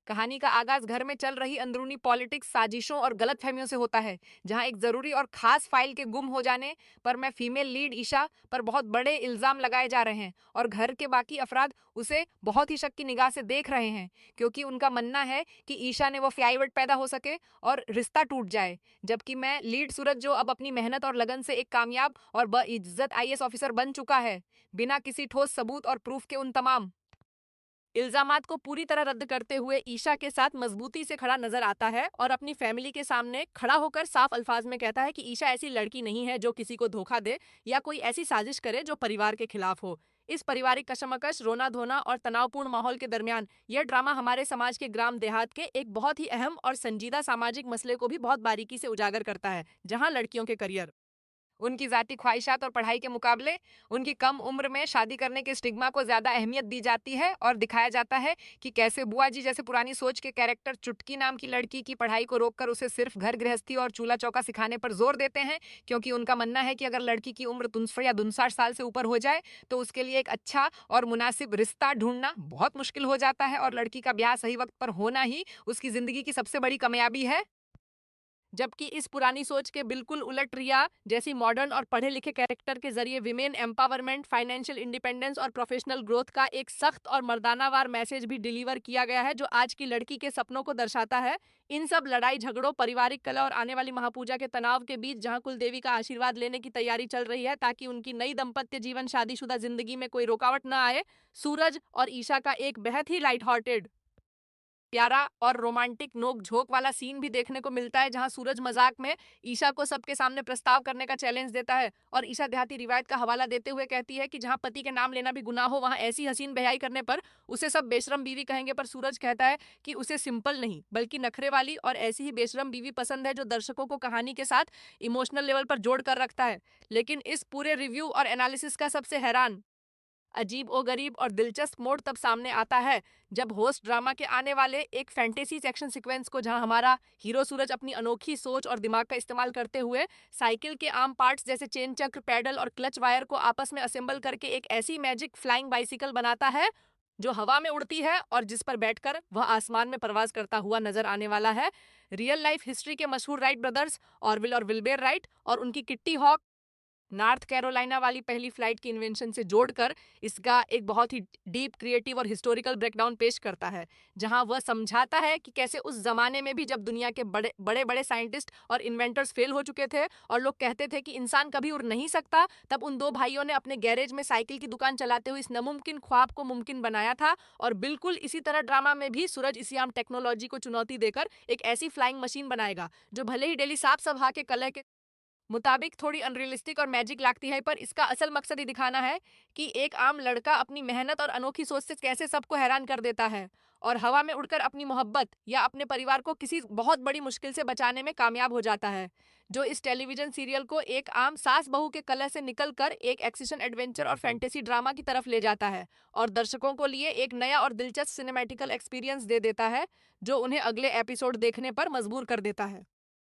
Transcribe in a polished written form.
कहानी का आगाज घर में चल रही अंदरूनी पॉलिटिक्स, साजिशों और गलतफहमियों से होता है, जहां एक जरूरी और खास फाइल के गुम हो जाने पर मैं फीमेल लीड ईशा पर बहुत बड़े इल्जाम लगाए जा रहे हैं और घर के बाकी अफराद उसे बहुत ही शक की निगाह से देख रहे हैं, क्योंकि उनका मानना है कि ईशा ने वो फ्लाइवट पैदा हो सके और रिश्ता टूट जाए। जबकि मैं लीड सूरज, जो अब अपनी मेहनत और लगन से एक कामयाब और बाइज्जत आईएएस ऑफिसर बन चुका है, बिना किसी ठोस सबूत और प्रूफ के उन तमाम इल्जामात को पूरी तरह रद्द करते हुए ईशा के साथ मजबूती से खड़ा नजर आता है और अपनी फैमिली के सामने खड़ा होकर साफ अल्फाज में कहता है कि ईशा ऐसी लड़की नहीं है जो किसी को धोखा दे या कोई ऐसी साजिश करे जो परिवार के खिलाफ हो। इस पारिवारिक कशमकश, रोना धोना और तनावपूर्ण माहौल के दरमियान यह ड्रामा हमारे समाज के ग्राम देहात के एक बहुत ही अहम और संजीदा सामाजिक मसले को भी बहुत बारीकी से उजागर करता है, जहां लड़कियों के करियर, उनकी ज़ाती ख्वाहिशात और पढ़ाई के मुकाबले उनकी कम उम्र में शादी करने के स्टिग्मा को ज़्यादा अहमियत दी जाती है और दिखाया जाता है कि कैसे बुआ जी जैसे पुरानी सोच के कैरेक्टर चुटकी नाम की लड़की की पढ़ाई को रोककर उसे सिर्फ घर गृहस्थी और चूल्हा-चौका सिखाने पर जोर देते हैं, क्योंकि उनका मानना है कि अगर लड़की की उम्र 63 या 59 साल से ऊपर हो जाए, तो उसके लिए एक अच्छा और मुनासिब रिश्ता ढूँढना बहुत मुश्किल हो जाता है और लड़की का ब्याह सही वक़्त पर होना ही उसकी ज़िंदगी की सबसे बड़ी कामयाबी है। जबकि इस पुरानी सोच के बिल्कुल उलट रिया जैसी मॉडर्न और पढ़े लिखे कैरेक्टर के जरिए विमेन एम्पावरमेंट, फाइनेंशियल इंडिपेंडेंस और प्रोफेशनल ग्रोथ का एक सख्त और मर्दानावार मैसेज भी डिलीवर किया गया है, जो आज की लड़की के सपनों को दर्शाता है। इन सब लड़ाई झगड़ों, पारिवारिक कलह और आने वाली महापूजा के तनाव के बीच, जहां कुल देवी का आशीर्वाद लेने की तैयारी चल रही है ताकि उनकी नई दंपत्य जीवन, शादीशुदा जिंदगी में कोई रुकावट न आए, सूरज और ईशा का एक बेहद ही लाइट हार्टेड, प्यारा और रोमांटिक नोक-झोंक वाला सीन भी देखने को मिलता है, जहां सूरज मजाक में ईशा को सबके सामने प्रस्ताव करने का चैलेंज देता है और ईशा देहाती रिवायत का हवाला देते हुए कहती है कि जहां पति के नाम लेना भी गुनाह हो, वहां ऐसी हसीन बहयाई करने पर उसे सब बेशरम बीवी कहेंगे। पर सूरज कहता है कि उसे सिंपल नहीं बल्कि नखरे वाली और ऐसी ही बेशरम बीवी पसंद है, जो दर्शकों को कहानी के साथ इमोशनल लेवल पर जोड़ कर रखता है। लेकिन इस पूरे रिव्यू और एनालिसिस का सबसे हैरान, अजीब-ओ-गरीब और दिलचस्प मोड़ तब सामने आता है, जब होस्ट ड्रामा के आने वाले एक फैंटेसी एक्शन सीक्वेंस को, जहां हमारा हीरो सूरज अपनी अनोखी सोच और दिमाग का इस्तेमाल करते हुए साइकिल के आम पार्ट्स जैसे चेन चक्र, पैडल और क्लच वायर को आपस में असेंबल करके एक ऐसी मैजिक फ्लाइंग बाइसिकल बनाता है, जो हवा में उड़ती है और जिस पर बैठकर वह आसमान में परवाज करता हुआ नजर आने वाला है। रियल लाइफ हिस्ट्री के मशहूर राइट ब्रदर्स, ऑरविल और विल्बर राइट, और उनकी किट्टी हॉक नॉर्थ कैरोलिना वाली पहली फ्लाइट की इन्वेंशन से जोड़कर इसका एक बहुत ही डीप क्रिएटिव और हिस्टोरिकल ब्रेकडाउन पेश करता है, जहां वह समझाता है कि कैसे उस जमाने में भी, जब दुनिया के बड़े बड़े बड़े साइंटिस्ट और इन्वेंटर्स फेल हो चुके थे और लोग कहते थे कि इंसान कभी उड़ नहीं सकता, तब उन दो भाइयों ने अपने गैरेज में साइकिल की दुकान चलाते हुए इस नामुमकिन ख्वाब को मुमकिन बनाया था। और बिल्कुल इसी तरह ड्रामा में भी सूरज इसी आम टेक्नोलॉजी को चुनौती देकर एक ऐसी फ्लाइंग मशीन बनाएगा, जो भले ही डेली साफ सफा के कलह के मुताबिक थोड़ी अनरियलिस्टिक और मैजिक लगती है, पर इसका असल मकसद ही दिखाना है कि एक आम लड़का अपनी मेहनत और अनोखी सोच से कैसे सबको हैरान कर देता है और हवा में उड़कर अपनी मोहब्बत या अपने परिवार को किसी बहुत बड़ी मुश्किल से बचाने में कामयाब हो जाता है, जो इस टेलीविजन सीरियल को एक आम सास बहू के कलह से निकलकर एक एक्शन एडवेंचर और फैंटेसी ड्रामा की तरफ ले जाता है और दर्शकों को लिए एक नया और दिलचस्प सिनेमैटिकल एक्सपीरियंस दे देता है, जो उन्हें अगले एपिसोड देखने पर मजबूर कर देता है।